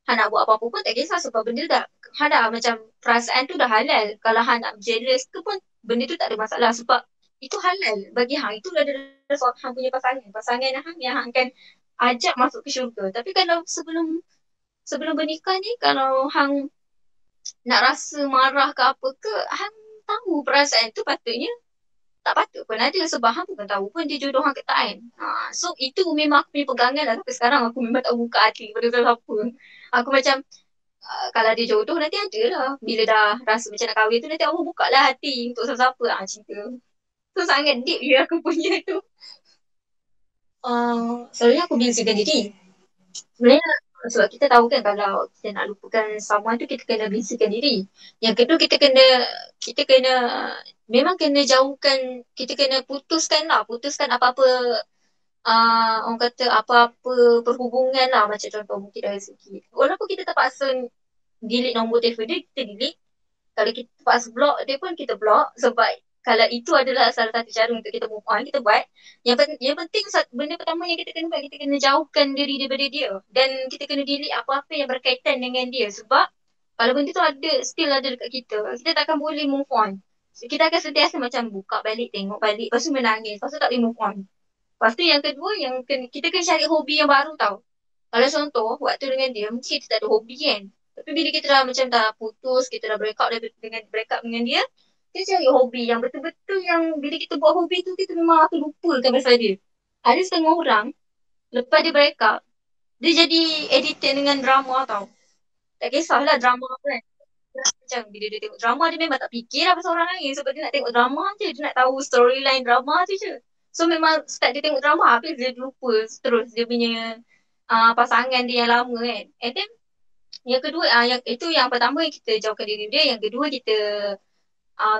Han nak buat apa-apa pun tak kisah sebab benda tu dah Han dah macam perasaan tu dah halal. Kalau Han nak jealous tu pun benda tu tak ada masalah sebab itu halal bagi Han. Itu adalah Han punya pasangan. Pasangan Han yang Han akan ajak masuk ke syurga. Tapi kalau sebelum bernikah ni kalau hang nak rasa marah ke apa ke hang tahu perasaan tu patutnya tak patut pun ada sebab hang pun tahu pun dia jodoh hang ke tak kan. So itu memang aku punya pegangan lah sampai sekarang aku memang tak buka hati pada siapa. Aku macam kalau dia jodoh nanti ada lah. Bila dah rasa macam nak kahwin tu nanti Allah buka lah hati untuk siapa-siapa cinta. So sangat deep je aku punya tu. Selalunya aku biasakan diri. Sebenarnya sebab kita tahu kan kalau kita nak lupakan someone tu kita kena biasakan diri. Yang kedua kita kena memang kena jauhkan, kita kena putuskan apa-apa orang kata apa-apa perhubungan lah macam contoh mungkin dari segi walaupun kita terpaksa delete nombor telefon dia kita delete, kalau kita terpaksa block dia pun kita block sebab kalau itu adalah salah satu cara untuk kita move on, kita buat. Yang penting benda pertama yang kita kena buat, kita kena jauhkan diri daripada dia. Dan kita kena delete apa-apa yang berkaitan dengan dia. Sebab kalau benda tu still ada dekat kita takkan boleh move on. So, kita akan sentiasa macam buka balik, tengok balik, lepas tu menangis, lepas tu tak boleh move on. Lepas tu yang kedua, kita kena cari hobi yang baru tau. Kalau contoh, waktu dengan dia, mungkin kita tak ada hobi kan. Tapi bila kita dah macam dah putus, kita dah break up dengan dia, kita cari hobi yang betul-betul yang bila kita buat hobi tu, kita memang akan lupakan pasal dia. Ada setengah orang, lepas dia break up, dia jadi addicted dengan drama tau. Tak kisahlah drama apa kan. Macam bila dia tengok drama, dia memang tak fikir lah pasal orang lain. Sebab dia nak tengok drama je. Dia nak tahu storyline drama tu je. So memang start dia tengok drama, habis dia lupa terus dia punya pasangan dia yang lama kan. And then yang kedua, yang pertama kita jauhkan diri dia. Yang kedua kita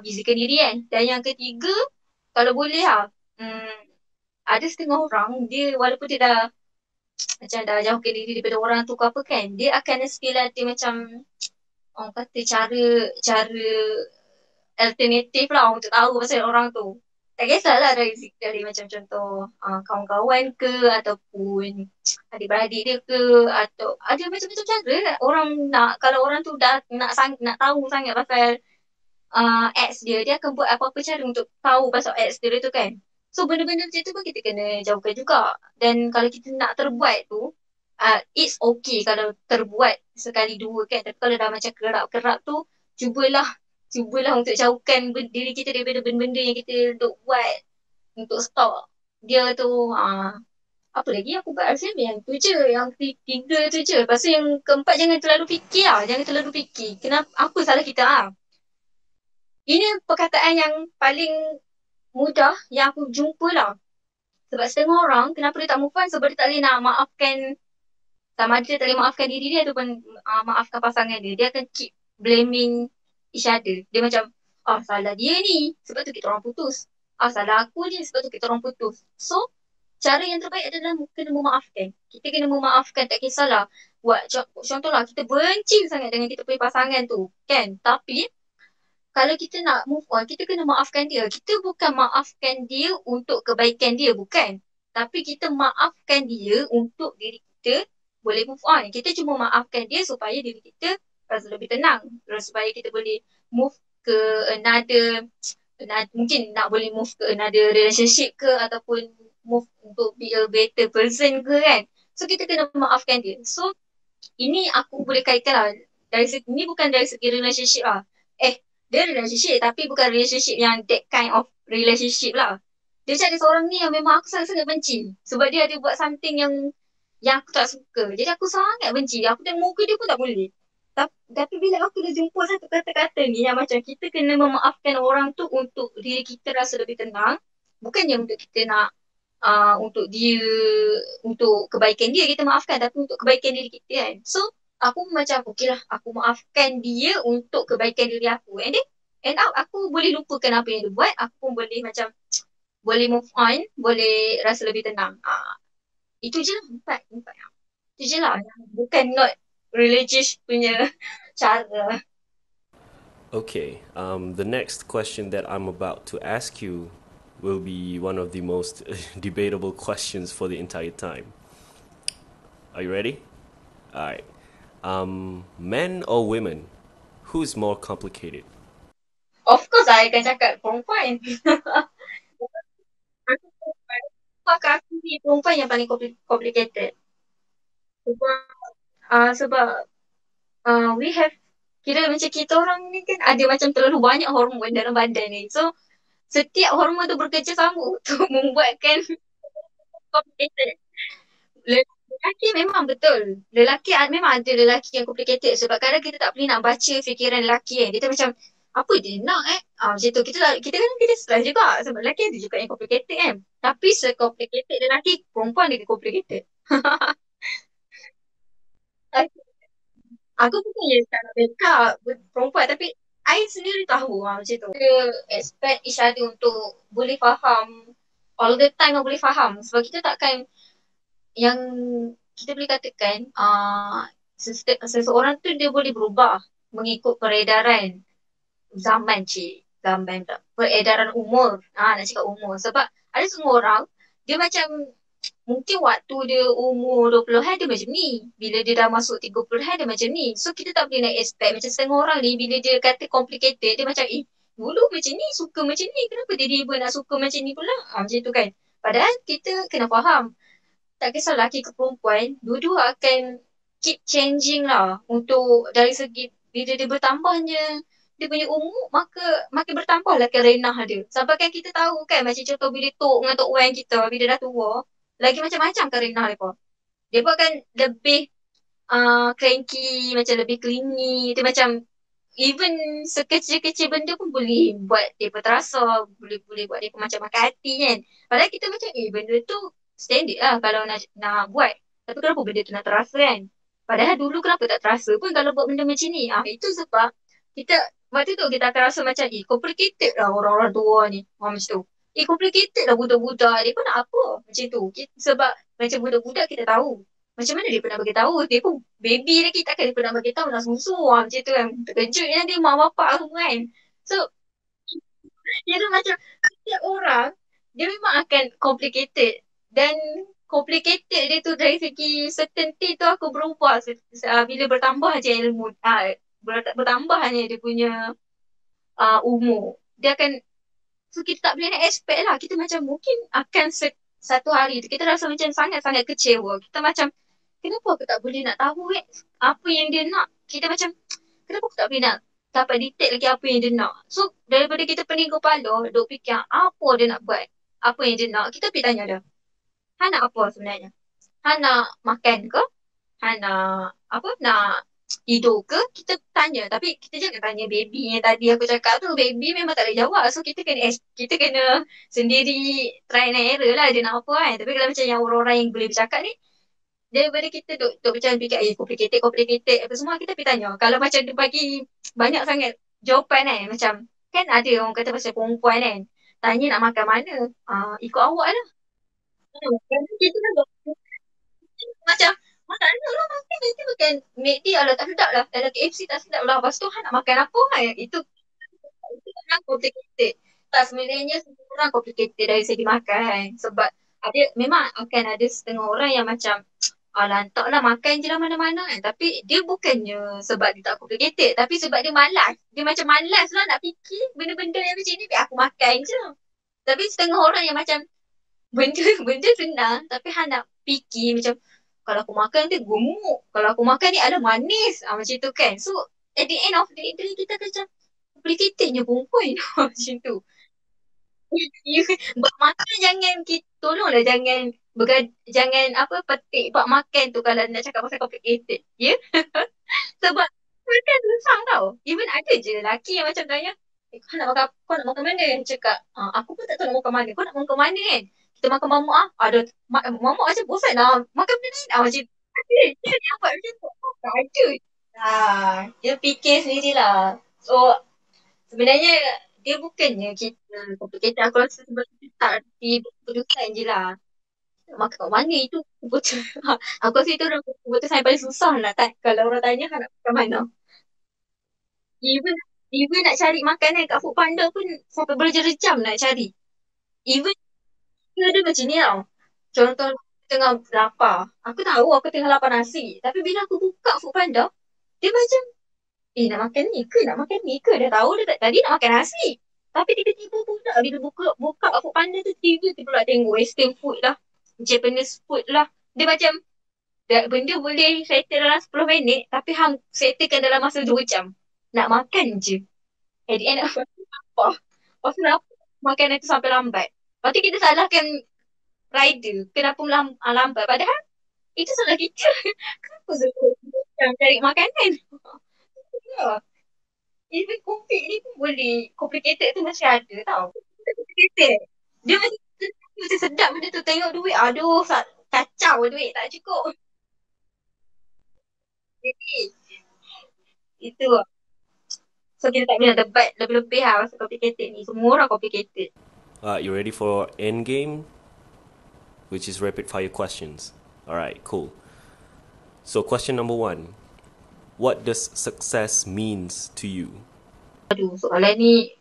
bizakan diri kan. Dan yang ketiga, kalau boleh ada setengah orang, dia walaupun dia dah macam dah jauhkan diri daripada orang tu ke apa kan, dia akan still ada macam orang kata cara cara alternatif lah untuk tahu pasal orang tu. Tak kisahlah dari macam contoh kawan-kawan ke ataupun adik-beradik dia ke atau ada macam-macam cara lah. Orang nak kalau orang tu dah nak tahu sangat pasal ex dia, dia akan buat apa-apa cara untuk tahu pasal ex dia tu kan. So benda-benda macam tu pun kita kena jauhkan juga. Dan kalau kita nak terbuat tu, it's okay kalau terbuat sekali dua kan. Tapi kalau dah macam kerap-kerap tu, cubalah cubalah untuk jauhkan diri kita daripada benda-benda yang kita duk buat untuk stop dia tu. Apa lagi aku buat rasa yang tu je, yang tiga tu je. Lepas tu yang keempat jangan terlalu fikir lah. Jangan terlalu fikir. Kenapa, apa salah kita Ini perkataan yang paling mudah yang aku jumpa lah. Sebab setengah orang, kenapa dia tak move on? Sebab dia tak boleh nak maafkan, sama ada dia tak boleh maafkan diri dia ataupun maafkan pasangan dia. Dia akan keep blaming each other. Dia macam, salah dia ni, sebab tu kita orang putus. Salah aku ni, sebab tu kita orang putus. So, cara yang terbaik adalah kena memaafkan. Kita kena memaafkan, tak kisahlah. Buat contohlah, kita benci sangat dengan kita punya pasangan tu. Kan? Tapi, kalau kita nak move on, kita kena maafkan dia. Kita bukan maafkan dia untuk kebaikan dia, bukan. Tapi kita maafkan dia untuk diri kita boleh move on. Kita cuma maafkan dia supaya diri kita rasa lebih tenang. Terus supaya kita boleh move ke mungkin nak boleh move ke another relationship ke ataupun move untuk be a better person ke kan. So kita kena maafkan dia. So ini aku boleh kaitkan lah. Ini bukan dari segi relationship lah. Dia relationship tapi bukan relationship yang that kind of relationship lah. Dia macam ada seorang ni yang memang aku sangat-sangat benci. Sebab dia ada buat something yang aku tak suka. Jadi aku sangat benci. Aku tengok muka dia pun tak boleh. Tapi bila aku dah jumpa satu kata-kata ni yang macam kita kena memaafkan orang tu untuk diri kita rasa lebih tenang. Bukannya untuk kita nak untuk dia, untuk kebaikan dia kita maafkan, tapi untuk kebaikan diri kita kan. So aku macam okey lah, aku maafkan dia untuk kebaikan diri aku. And then end up aku boleh lupakan apa yang dia buat. Aku pun boleh macam boleh move on, boleh rasa lebih tenang. Itu je lah, empat. Itu je lah. Bukan not religious punya cara. Okay, the next question that I'm about to ask you will be one of the most debatable questions for the entire time. Are you ready? Alright. Men or women? Who's more complicated? Of course I akan cakap perempuan. Aku perempuan. Aku ni perempuan yang paling complicated. Sebab we have, kira macam kita orang ni kan ada macam terlalu banyak hormon dalam badan ni. So setiap hormon tu bekerja sama untuk membuatkan complicated. Lelaki memang betul. Memang ada lelaki yang complicated. Sebab kadang kita tak boleh nak baca fikiran lelaki kan. Kita macam, apa dia nak macam tu. Kita stress juga. Sebab lelaki ada juga yang complicated kan. Tapi se-complicated lelaki, perempuan dia complicated. Aku bukan yang tak nak backup perempuan, tapi I sendiri tahu macam tu. Kita expect each other untuk boleh faham all the time boleh faham. Sebab kita takkan yang kita boleh katakan seseorang tu dia boleh berubah mengikut peredaran zaman peredaran umur. Nak cakap umur. Sebab ada semua orang dia macam mungkin waktu dia umur 20-an dia macam ni. Bila dia dah masuk 30-an dia macam ni. So kita tak boleh nak expect macam setengah orang ni bila dia kata complicated dia macam dulu macam ni suka macam ni. Kenapa dia tiba nak suka macam ni pula? Macam tu kan. Padahal kita kena faham. Tak kisah lelaki ke perempuan, dua-dua akan keep changing lah untuk dari segi bila dia bertambahnya dia punya umur maka makin bertambah lah kerenah dia. Sampai kan kita tahu kan macam contoh bila Tok dengan Tok Wan kita bila dah tua lagi macam-macam kerenah mereka. Dia pun akan lebih cranky, macam lebih clingy. Dia macam even sekecil-kecil benda pun boleh buat dia terasa, boleh buat dia macam makan hati kan. Padahal kita macam benda tu standard lah kalau nak buat. Tapi kenapa benda tu nak terasa kan? Padahal dulu kenapa tak terasa pun kalau buat benda macam ni. Itu sebab kita waktu tu kita akan rasa macam complicated lah orang-orang tua ni. Macam tu. Complicated lah budak-budak. Dia pun nak apa? Macam tu. Sebab macam budak-budak kita tahu. Macam mana dia pernah bagi tahu? Dia pun baby lagi takkan dia pernah bagi tahu nak susu macam tu kan. Terkejut yang dia mak bapak semua kan. So Jadi macam setiap orang dia memang akan complicated dan complicated dia tu dari segi certainty tu aku berubah bila bertambah je ilmu bertambahnya dia punya umur dia akan so kita tak boleh nak expect lah kita macam mungkin akan satu hari tu kita rasa macam sangat-sangat kecewa kita macam kenapa aku tak boleh nak tahu apa yang dia nak kita macam kenapa aku tak boleh nak dapat detail lagi apa yang dia nak. So, daripada kita pening kepala, duk fikir apa dia nak buat, apa yang dia nak, kita pergi tanya dia. Han nak apa sebenarnya? Han nak makan ke? Han nak apa? Nak tidur ke? Kita tanya. Tapi kita jangan tanya baby yang tadi aku cakap tu. Baby memang tak boleh jawab. So, kita kena sendiri try and error lah dia nak apa kan. Tapi kalau macam yang orang-orang yang boleh bercakap ni, daripada kita duk macam fikir complicated apa semua kita pergi tanya kalau macam dia bagi banyak sangat jawapan kan macam kan ada orang kata pasal perempuan kan tanya nak makan mana ikut awak lah kita kan macam mana lah makan nanti makan McD lah tak sedap lah dalam KFC tak sedap lah lepas tu Han nak makan apa kan itu kan complicated tak sebenarnya semua orang complicated dari segi makan sebab ada memang akan ada setengah orang yang macam alah, taklah makan je lah mana-mana kan. Tapi dia bukannya sebab dia tak complicated. Tapi sebab dia malas. Dia macam malas lah nak fikir benda-benda yang macam ni. Biar aku makan je. Tapi setengah orang yang macam benda benda senang. Tapi Han nak fikir macam kalau aku makan nanti gemuk. Kalau aku makan ni ada manis. Macam tu kan. So at the end of the day kita macam complicatednya perempuan macam tu. Bak makan jangan kita tolonglah jangan apa petik bak makan tu kalau nak cakap pasal complicated. Ya? Sebab makan susah tau. Even ada je lelaki yang macam tanya, kau nak makan mana? Cakap, aku pun tak tahu nak makan mana. Kau nak makan mana kan? Kita makan mamak ada mamak macam bosan lah. Makan benda lain macam ada. Dia buat macam tu. Tak ada. Dia fikir sendirilah. So, sebenarnya dia bukannya kita complicated. Aku rasa sebab kita tak reti keputusan je lah. Nak makan kat mana itu keputusan. Aku rasa itu adalah keputusan yang paling susah lah. Kalau orang tanya nak makan mana. Even even nak cari makanan kat Food Panda pun sampai berjam-jam nak cari. Even dia ada macam ni tau. Contoh tengah lapar. Aku tahu aku tengah lapar nasi. Tapi bila aku buka Food Panda, dia macam nak makan ni ke? Nak makan ni ke? Dah tahu dia tadi nak makan nasi. Tapi tiba-tiba pula bila buka Food Panda tu tiba-tiba pula tengok western food lah. Japanese food lah. Dia macam benda boleh settle dalam 10 minit tapi hang settlekan dalam masa 2 jam. Nak makan je. At the end of apa? Lepas tu kenapa makanan tu sampai lambat? Lepas tu kita salahkan rider. Kenapa lambat? Padahal itu salah kita. Kenapa suruh cari makanan? Ya. Even COVID ni pun boleh. Complicated tu masih ada tau. Complicated. Dia macam sedap benda tu. Tengok duit. Aduh, kacau duit. Tak cukup. Jadi, itu lah. So, kita tak boleh nak debat lebih-lebih lah pasal complicated ni. Semua orang complicated. You ready for end game? Which is rapid fire questions. Alright, cool. So question number 1. What does success means to you? Aduh, soalan ni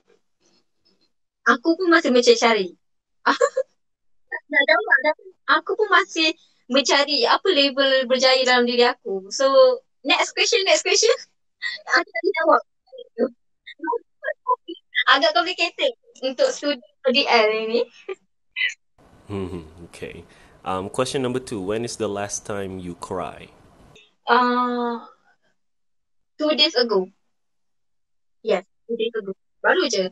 aku pun masih mencari. Nak jawab tapi aku pun masih mencari apa label berjaya dalam diri aku. So, next question. Aku tak boleh jawab. Agak complicated untuk studi L ini. Okay. Question number 2. When is the last time you cry? 2 days ago. Yes, 2 days ago. Baru je.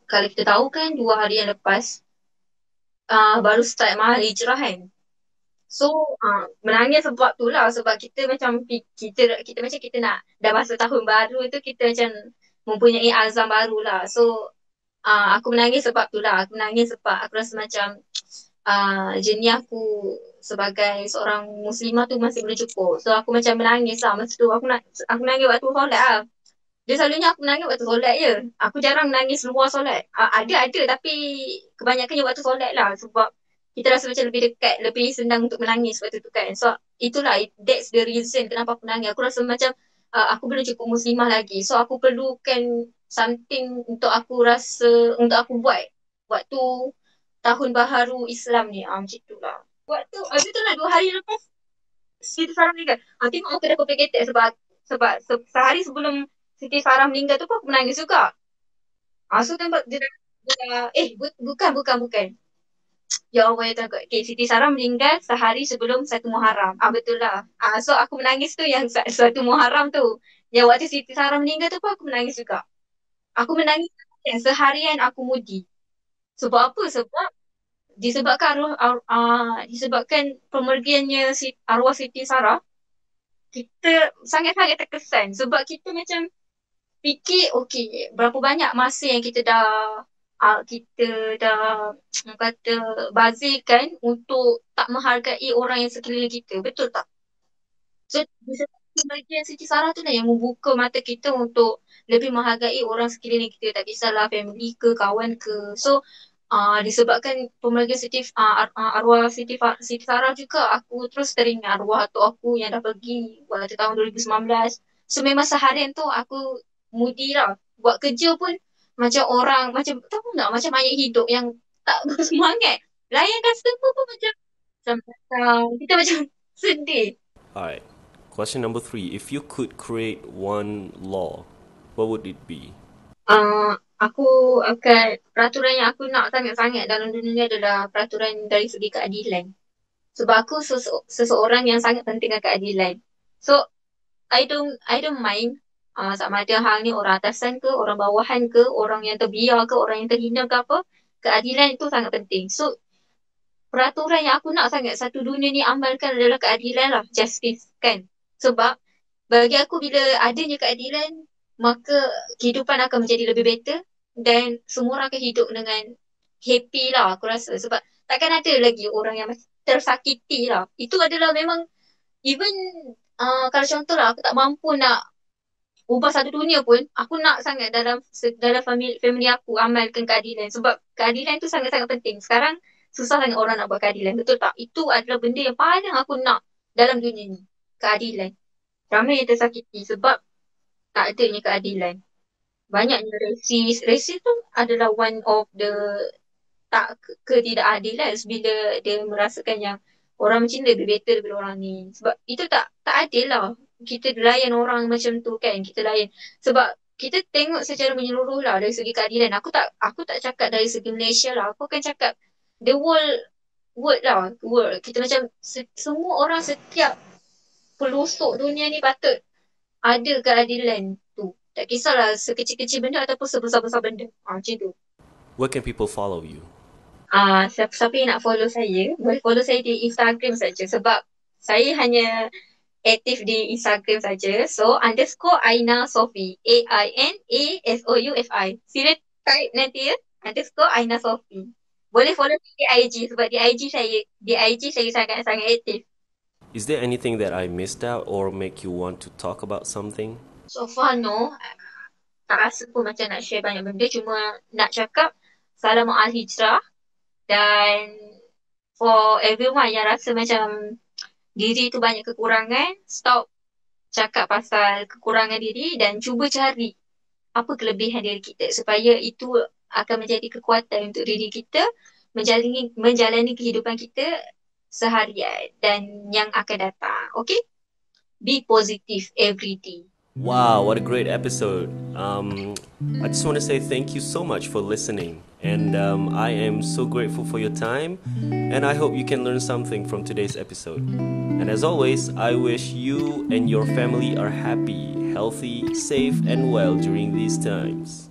Kalau kita tahu kan 2 hari yang lepas baru start mahal hijrah kan. So menangis sebab tu lah. Sebab kita macam kita macam kita nak dah masuk tahun baru tu kita macam mempunyai azam baru lah. So aku menangis sebab tu lah. Aku menangis sebab aku rasa macam jenis aku sebagai seorang muslimah tu masih belum cukup. So aku macam menangis lah masa tu. Aku menangis waktu solat lah. Dia selalunya aku menangis waktu solat je. Aku jarang menangis luar solat. Ada tapi kebanyakannya waktu solat lah. Sebab kita rasa macam lebih dekat, lebih senang untuk menangis waktu tu kan. So itulah, that's the reason kenapa aku menangis. Aku rasa macam aku belum cukup muslimah lagi. So aku perlukan something untuk aku rasa, untuk aku buat waktu tahun baharu Islam ni. Macam tu lah. Habis tu lah 2 hari lepas Siti Sarah meninggal. Tengok aku dah complicated sebab sehari sebelum Siti Sarah meninggal tu pun aku menangis juga. So tempat dia dah bukan. Ya Allah ya Tuhan. Okay, Siti Sarah meninggal sehari sebelum 1 Muharram. Betul lah. So aku menangis tu yang 1 Muharram tu. Yang waktu Siti Sarah meninggal tu pun aku menangis juga. Aku menangis yang seharian aku mudi. Sebab apa? Disebabkan pemergiannya arwah Siti Sarah, kita sangat-sangat terkesan. Sebab kita macam fikir, okay, berapa banyak masa yang kita dah kata bazirkan untuk tak menghargai orang yang sekeliling kita. Betul tak? So, bahagian Siti Sarah tu lah yang membuka mata kita untuk lebih menghargai orang sekeliling kita. Tak kisahlah family ke, kawan ke. So, disebabkan pemergian arwah Siti Sarah juga, aku terus teringat arwah atuk aku yang dah pergi waktu tahun 2019. So, memang seharian tu aku mudi lah. Buat kerja pun macam orang, macam tahu tak, macam mayat hidup yang tak bersemangat. Layan customer pun kita macam sedih. Alright. Question number 3. If you could create one law, what would it be? Aku akan, peraturan yang aku nak sangat-sangat dalam dunia ni adalah peraturan dari segi keadilan. Sebab aku seseorang yang sangat pentingkan keadilan. So, I don't mind sama ada hal ni orang atasan ke, orang bawahan ke, orang yang terbiar ke, orang yang terhina ke apa, keadilan itu sangat penting. So, peraturan yang aku nak sangat satu dunia ni amalkan adalah keadilan lah, justice kan. Sebab bagi aku bila adanya keadilan, maka kehidupan akan menjadi lebih better dan semua orang akan hidup dengan happy lah aku rasa. Sebab takkan ada lagi orang yang tersakiti lah. Itu adalah memang, even kalau contoh lah aku tak mampu nak ubah satu dunia pun, aku nak sangat dalam family aku amalkan keadilan. Sebab keadilan tu sangat-sangat penting. Sekarang susah sangat orang nak buat keadilan, betul tak? Itu adalah benda yang paling aku nak dalam dunia ni, keadilan. Ramai yang tersakiti sebab tak adanya keadilan. Banyaknya rasis. Rasis tu adalah one of the ketidakadilan bila dia merasakan yang orang macam ni lebih better daripada orang ni. Sebab itu tak adil lah. Kita layan orang macam tu kan. Kita layan. Sebab kita tengok secara menyeluruh lah dari segi keadilan. Aku tak cakap dari segi Malaysia lah. Aku akan cakap the world lah. World. Kita macam semua orang setiap pelosok dunia ni patut ada keadilan tu. Tak kisahlah sekecil-kecil benda ataupun sebesar-besar benda. Macam tu. Where can people follow you? Siapa yang nak follow saya, boleh follow saya di Instagram saja. Sebab saya hanya aktif di Instagram saja. So, _Aina Sofi. AINASOUFI. Sila type nanti ya. _Aina Sofi. Boleh follow di IG. Sebab di IG saya sangat-sangat aktif. Is there anything that I missed out or make you want to talk about something? So far, no. Tak rasa pun macam nak share banyak benda. Cuma nak cakap salam al-hijrah. Dan for everyone yang rasa macam diri tu banyak kekurangan, stop cakap pasal kekurangan diri dan cuba cari apa kelebihan diri kita supaya itu akan menjadi kekuatan untuk diri kita menjalani kehidupan kita seharian dan yang akan datang. Okay? Be positive every day. Wow, what a great episode. I just want to say thank you so much for listening. And I am so grateful for your time. And I hope you can learn something from today's episode. And as always, I wish you and your family are happy, healthy, safe, and well during these times.